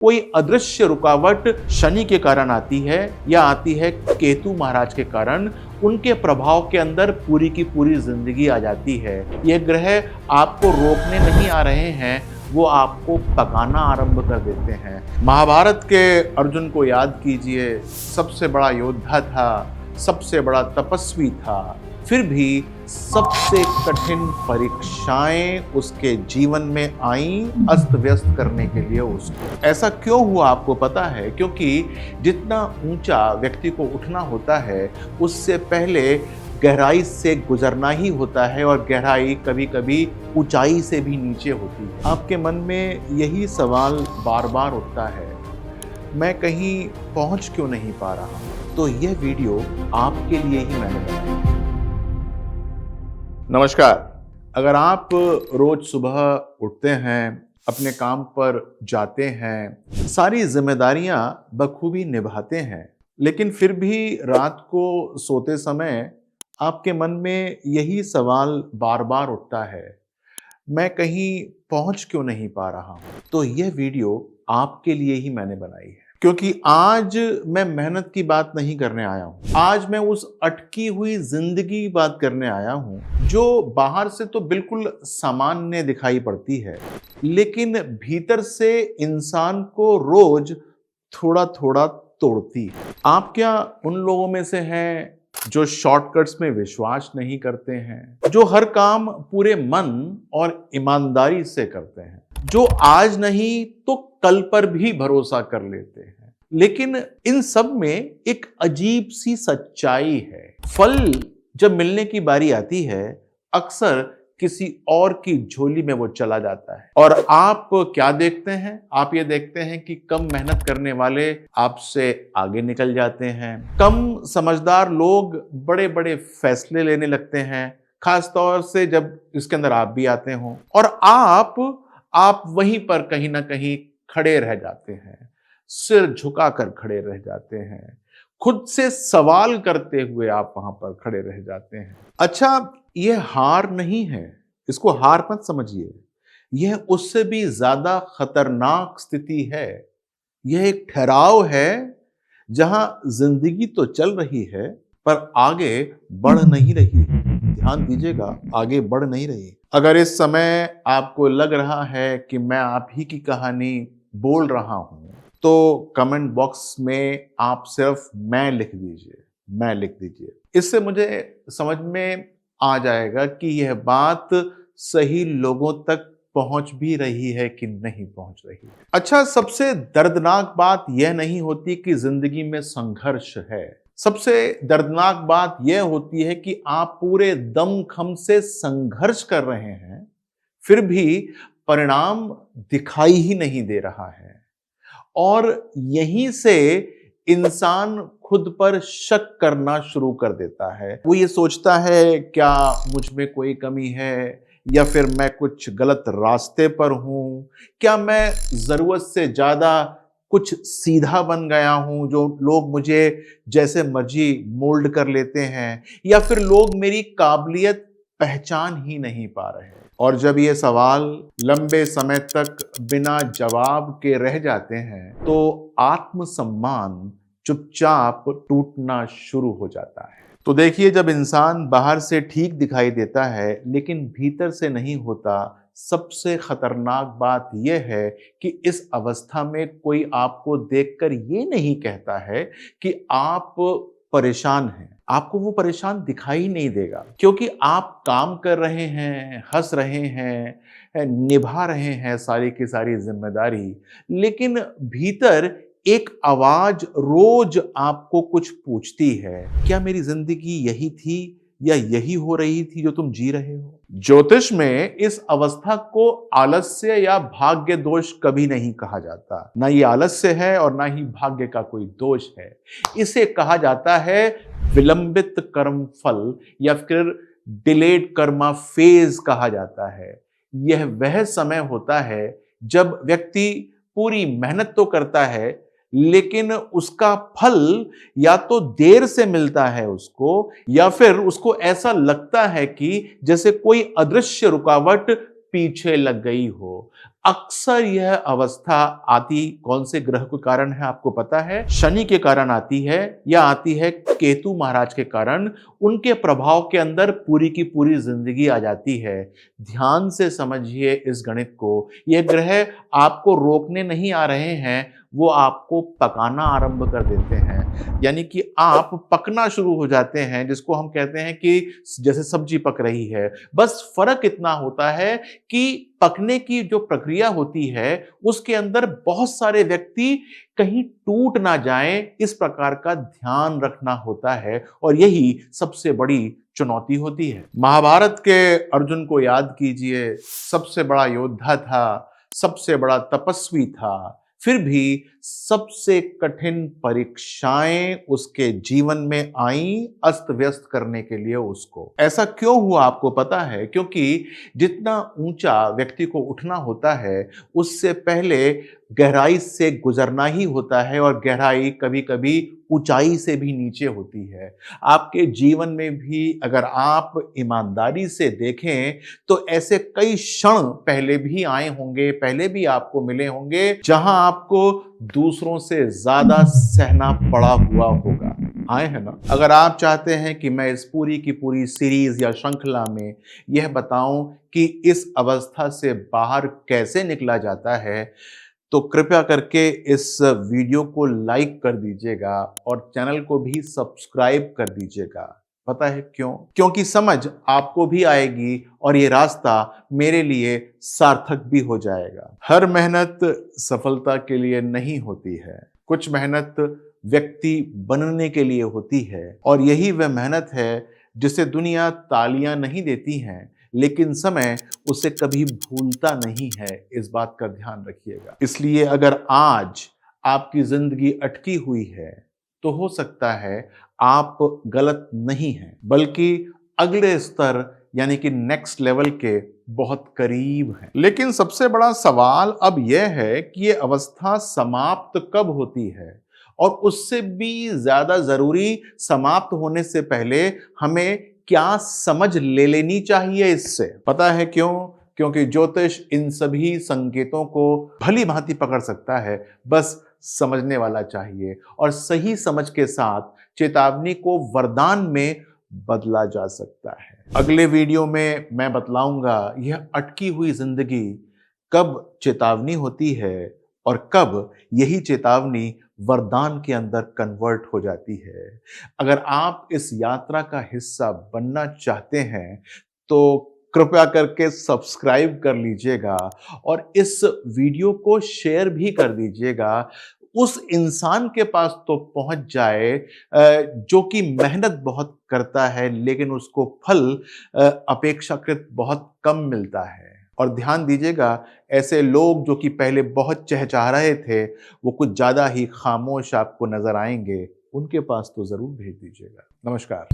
कोई अदृश्य रुकावट शनि के कारण आती है या आती है केतु महाराज के कारण, उनके प्रभाव के अंदर पूरी की पूरी जिंदगी आ जाती है। ये ग्रह आपको रोकने नहीं आ रहे हैं, वो आपको पकाना आरंभ कर देते हैं। महाभारत के अर्जुन को याद कीजिए, सबसे बड़ा योद्धा था, सबसे बड़ा तपस्वी था, फिर भी सबसे कठिन परीक्षाएं उसके जीवन में आईं अस्त व्यस्त करने के लिए उसको। ऐसा क्यों हुआ आपको पता है? क्योंकि जितना ऊंचा व्यक्ति को उठना होता है, उससे पहले गहराई से गुजरना ही होता है, और गहराई कभी कभी ऊंचाई से भी नीचे होती है। आपके मन में यही सवाल बार बार उठता है, मैं कहीं पहुंच क्यों नहीं पा रहा हूं? तो यह वीडियो आपके लिए ही मैंने बनाई। नमस्कार। अगर आप रोज सुबह उठते हैं, अपने काम पर जाते हैं, सारी जिम्मेदारियां बखूबी निभाते हैं, लेकिन फिर भी रात को सोते समय आपके मन में यही सवाल बार बार उठता है, मैं कहीं पहुंच क्यों नहीं पा रहा हूं? तो यह वीडियो आपके लिए ही मैंने बनाई है, क्योंकि आज मैं मेहनत की बात नहीं करने आया हूं। आज मैं उस अटकी हुई जिंदगी की बात करने आया हूं जो बाहर से तो बिल्कुल सामान्य दिखाई पड़ती है, लेकिन भीतर से इंसान को रोज थोड़ा थोड़ा तोड़ती है। आप क्या उन लोगों में से हैं जो शॉर्टकट्स में विश्वास नहीं करते हैं, जो हर काम पूरे मन और ईमानदारी से करते हैं, जो आज नहीं तो कल पर भी भरोसा कर लेते हैं? लेकिन इन सब में एक अजीब सी सच्चाई है। फल जब मिलने की बारी आती है, अक्सर किसी और की झोली में वो चला जाता है, और आप क्या देखते हैं? आप ये देखते हैं कि कम मेहनत करने वाले आपसे आगे निकल जाते हैं, कम समझदार लोग बड़े बड़े फैसले लेने लगते हैं, खास तौर से जब इसके अंदर आप भी आते हो, और आप वहीं पर कहीं ना कहीं खड़े रह जाते हैं, सिर झुकाकर खड़े रह जाते हैं, खुद से सवाल करते हुए आप वहां पर खड़े रह जाते हैं। अच्छा, यह हार नहीं है, इसको हार मत समझिए, यह उससे भी ज्यादा खतरनाक स्थिति है। यह एक ठहराव है जहां जिंदगी तो चल रही है पर आगे बढ़ नहीं रही। ध्यान दीजिएगा, आगे बढ़ नहीं रही। अगर इस समय आपको लग रहा है कि मैं आप ही की कहानी बोल रहा हूं, तो कमेंट बॉक्स में आप सिर्फ मैं लिख दीजिए, मैं लिख दीजिए। इससे मुझे समझ में आ जाएगा कि यह बात सही लोगों तक पहुंच भी रही है कि नहीं पहुंच रही है। अच्छा, सबसे दर्दनाक बात यह नहीं होती कि जिंदगी में संघर्ष है। सबसे दर्दनाक बात यह होती है कि आप पूरे दमखम से संघर्ष कर रहे हैं, फिर भी परिणाम दिखाई ही नहीं दे रहा है, और यहीं से इंसान खुद पर शक करना शुरू कर देता है। वो ये सोचता है, क्या मुझ में कोई कमी है, या फिर मैं कुछ गलत रास्ते पर हूं? क्या मैं जरूरत से ज्यादा कुछ सीधा बन गया हूं, जो लोग मुझे जैसे मर्जी मोल्ड कर लेते हैं, या फिर लोग मेरी काबिलियत पहचान ही नहीं पा रहे? और जब ये सवाल लंबे समय तक बिना जवाब के रह जाते हैं, तो आत्मसम्मान चुपचाप टूटना शुरू हो जाता है। तो देखिए, जब इंसान बाहर से ठीक दिखाई देता है लेकिन भीतर से नहीं होता, सबसे खतरनाक बात यह है कि इस अवस्था में कोई आपको देखकर ये नहीं कहता है कि आप परेशान हैं। आपको वो परेशान दिखाई नहीं देगा, क्योंकि आप काम कर रहे हैं, हंस रहे हैं, निभा रहे हैं सारी की सारी जिम्मेदारी, लेकिन भीतर एक आवाज रोज आपको कुछ पूछती है, क्या मेरी जिंदगी यही थी या यही हो रही थी जो तुम जी रहे हो? ज्योतिष में इस अवस्था को आलस्य या भाग्य दोष कभी नहीं कहा जाता। ना ये आलस्य है और ना ही भाग्य का कोई दोष है। इसे कहा जाता है विलंबित कर्म फल, या फिर डिलेड कर्मा फेज कहा जाता है। यह वह समय होता है जब व्यक्ति पूरी मेहनत तो करता है, लेकिन उसका फल या तो देर से मिलता है उसको, या फिर उसको ऐसा लगता है कि जैसे कोई अदृश्य रुकावट पीछे लग गई हो। अक्सर यह अवस्था आती कौन से ग्रह के कारण है आपको पता है? शनि के कारण आती है या आती है केतु महाराज के कारण। उनके प्रभाव के अंदर पूरी की पूरी जिंदगी आ जाती है। ध्यान से समझिए इस गणित को। ये ग्रह आपको रोकने नहीं आ रहे हैं, वो आपको पकाना आरंभ कर देते हैं। यानी कि आप पकना शुरू हो जाते हैं, जिसको हम कहते हैं कि जैसे सब्जी पक रही है। बस फर्क इतना होता है कि पकने की जो प्रक्रिया होती है उसके अंदर बहुत सारे व्यक्ति कहीं टूट ना जाएं, इस प्रकार का ध्यान रखना होता है और यही सबसे बड़ी चुनौती होती है। महाभारत के अर्जुन को याद कीजिए, सबसे बड़ा योद्धा था, सबसे बड़ा तपस्वी था, फिर भी सबसे कठिन परीक्षाएं उसके जीवन में आईं अस्त व्यस्त करने के लिए उसको। ऐसा क्यों हुआ आपको पता है? क्योंकि जितना ऊंचा व्यक्ति को उठना होता है उससे पहले गहराई से गुजरना ही होता है और गहराई कभी कभी ऊंचाई से भी नीचे होती है। आपके जीवन में भी अगर आप ईमानदारी से देखें तो ऐसे कई क्षण पहले भी आए होंगे, पहले भी आपको मिले होंगे जहां आपको दूसरों से ज्यादा सहना पड़ा हुआ होगा। आए हैं ना? अगर आप चाहते हैं कि मैं इस पूरी की पूरी सीरीज या श्रृंखला में यह बताऊं कि इस अवस्था से बाहर कैसे निकला जाता है, तो कृपया करके इस वीडियो को लाइक कर दीजिएगा और चैनल को भी सब्सक्राइब कर दीजिएगा। पता है क्यों? क्योंकि समझ आपको भी आएगी और ये रास्ता मेरे लिए सार्थक भी हो जाएगा। हर मेहनत सफलता के लिए नहीं होती है। कुछ मेहनत व्यक्ति बनने के लिए होती है और यही वह मेहनत है जिसे दुनिया तालियां नहीं देती हैं, लेकिन समय उसे कभी भूलता नहीं है। इस बात का ध्यान रखिएगा। इसलिए अगर आज आपकी जिंदगी अटकी हुई है तो हो सकता है आप गलत नहीं हैं, बल्कि अगले स्तर यानी कि नेक्स्ट लेवल के बहुत करीब हैं। लेकिन सबसे बड़ा सवाल अब यह है कि यह अवस्था समाप्त कब होती है, और उससे भी ज्यादा जरूरी समाप्त होने से पहले हमें क्या समझ ले लेनी चाहिए इससे। पता है क्यों? क्योंकि ज्योतिष इन सभी संकेतों को भली भांति पकड़ सकता है, बस समझने वाला चाहिए और सही समझ के साथ चेतावनी को वरदान में बदला जा सकता है। अगले वीडियो में मैं बतलाऊंगा यह अटकी हुई जिंदगी कब चेतावनी होती है और कब यही चेतावनी वरदान के अंदर कन्वर्ट हो जाती है। अगर आप इस यात्रा का हिस्सा बनना चाहते हैं तो कृपया करके सब्सक्राइब कर लीजिएगा और इस वीडियो को शेयर भी कर दीजिएगा। उस इंसान के पास तो पहुंच जाए जो कि मेहनत बहुत करता है लेकिन उसको फल अपेक्षाकृत बहुत कम मिलता है। और ध्यान दीजिएगा, ऐसे लोग जो कि पहले बहुत चहचहा रहे थे वो कुछ ज्यादा ही खामोश आपको नजर आएंगे। उनके पास तो जरूर भेज दीजिएगा। नमस्कार।